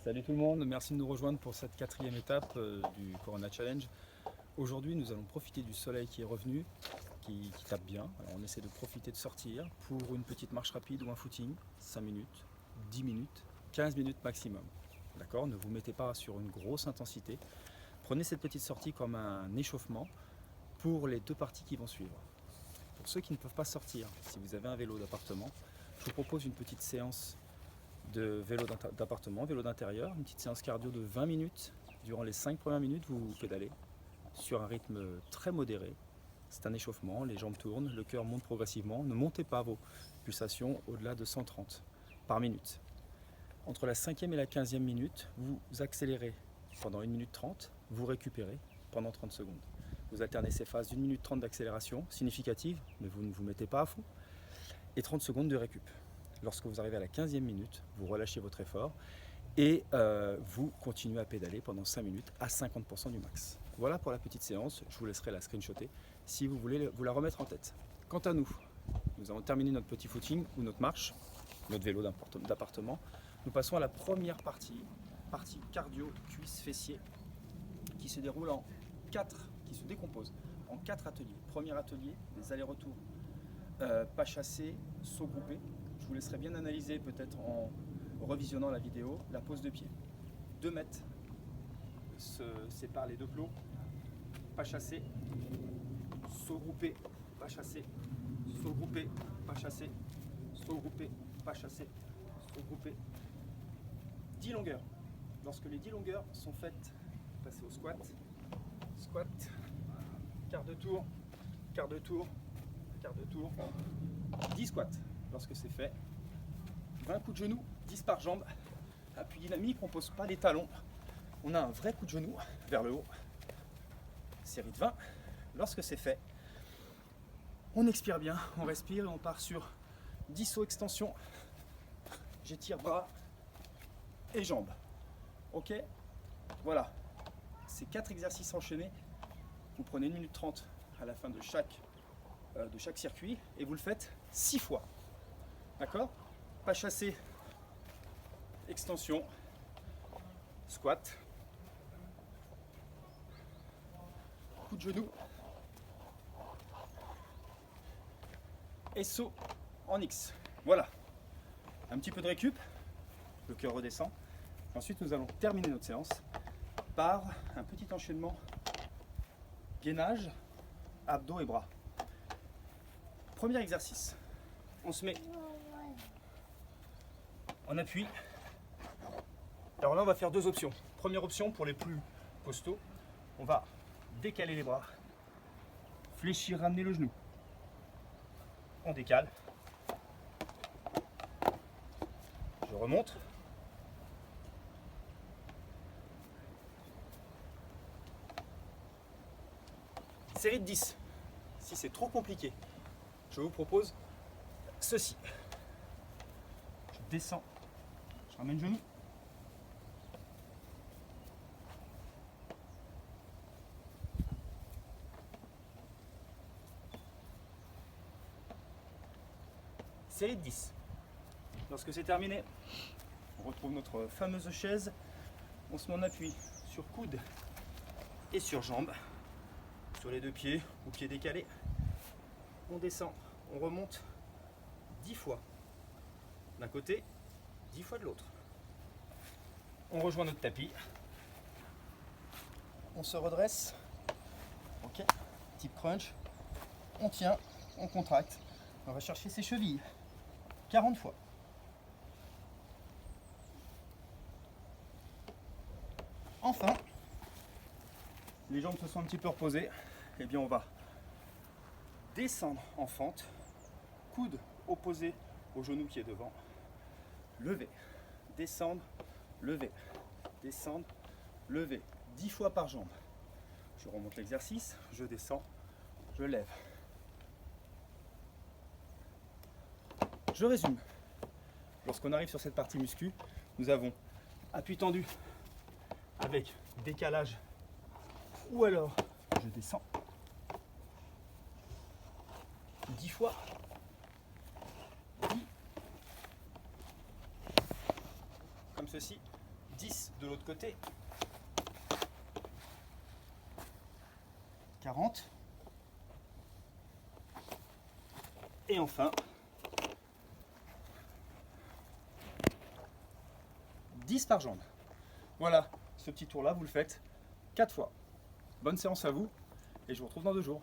Salut tout le monde, merci de nous rejoindre pour cette quatrième étape du Corona Challenge. Aujourd'hui, nous allons profiter du soleil qui est revenu, qui tape bien. Alors, on essaie de profiter de sortir pour une petite marche rapide ou un footing, 5 minutes, 10 minutes, 15 minutes maximum. D'accord? Ne vous mettez pas sur une grosse intensité. Prenez cette petite sortie comme un échauffement pour les deux parties qui vont suivre. Pour ceux qui ne peuvent pas sortir, si vous avez un vélo d'appartement, je vous propose une petite séance de vélo d'appartement, vélo d'intérieur, une petite séance cardio de 20 minutes. Durant les 5 premières minutes, vous pédalez sur un rythme très modéré. C'est un échauffement, les jambes tournent, le cœur monte progressivement. Ne montez pas vos pulsations au-delà de 130 par minute. Entre la 5e et la 15e minute, vous accélérez pendant 1 minute 30, vous récupérez pendant 30 secondes. Vous alternez ces phases d'1 minute 30 d'accélération significative, mais vous ne vous mettez pas à fond, et 30 secondes de récup. Lorsque vous arrivez à la 15e minute, vous relâchez votre effort et vous continuez à pédaler pendant 5 minutes à 50% du max. Voilà pour la petite séance, je vous laisserai la screenshotter si vous voulez vous la remettre en tête. Quant à nous, nous avons terminé notre petit footing ou notre marche, notre vélo d'appartement. Nous passons à la première partie cardio, cuisses, fessiers, qui se déroule en 4, qui se décompose en 4 ateliers. Premier atelier, des allers-retours, pas chassé, saut groupé. Je vous laisserai bien analyser peut-être en revisionnant la vidéo la pose de pied. 2 mètres se séparent les deux plots, pas chassé, saut groupé, pas chassé, saut groupé, pas chassé, saut groupé, pas chassé, saut groupé. 10 longueurs. Lorsque les 10 longueurs sont faites, passez au squat, squat, quart de tour, quart de tour, quart de tour, 10 squats. Lorsque c'est fait, 20 coups de genou, 10 par jambe, appui dynamique, on ne pose pas les talons, on a un vrai coup de genou vers le haut, série de 20. Lorsque c'est fait, on expire bien, on respire et on part sur 10 sauts extension, j'étire bras et jambes. Ok, voilà, ces 4 exercices enchaînés, vous prenez 1 minute 30 à la fin de chaque circuit et vous le faites 6 fois. D'accord? Pas chassé, extension, squat, coup de genou et saut en X. Voilà, un petit peu de récup, le cœur redescend. Ensuite, nous allons terminer notre séance par un petit enchaînement gainage, abdos et bras. Premier exercice, on se met en appui. Alors là, on va faire 2 options. Première option, pour les plus costauds, on va décaler les bras, fléchir, ramener le genou. On décale. Je remonte. Série de 10. Si c'est trop compliqué, je vous propose ceci. Je descends, je ramène le genou. Série de 10. Lorsque c'est terminé, on retrouve notre fameuse chaise. On se met en appui sur coude et sur jambe, sur les 2 pieds ou pieds décalés. On descend, on remonte 10 fois d'un côté, 10 fois de l'autre. On rejoint notre tapis. On se redresse. Ok, type crunch. On tient, on contracte. On va chercher ses chevilles. 40 fois. Enfin, les jambes se sont un petit peu reposées. Et bien on va descendre en fente, coude opposé au genou qui est devant, lever, descendre, lever, descendre, lever, 10 fois par jambe. Je remonte l'exercice, je descends, je lève. Je résume. Lorsqu'on arrive sur cette partie muscu, nous avons appui tendu avec décalage ou alors je descends 10 fois, 10, comme ceci, 10 de l'autre côté. 40. Et enfin, 10 par jambe. Voilà, ce petit tour-là, vous le faites 4 fois. Bonne séance à vous et je vous retrouve dans 2 jours.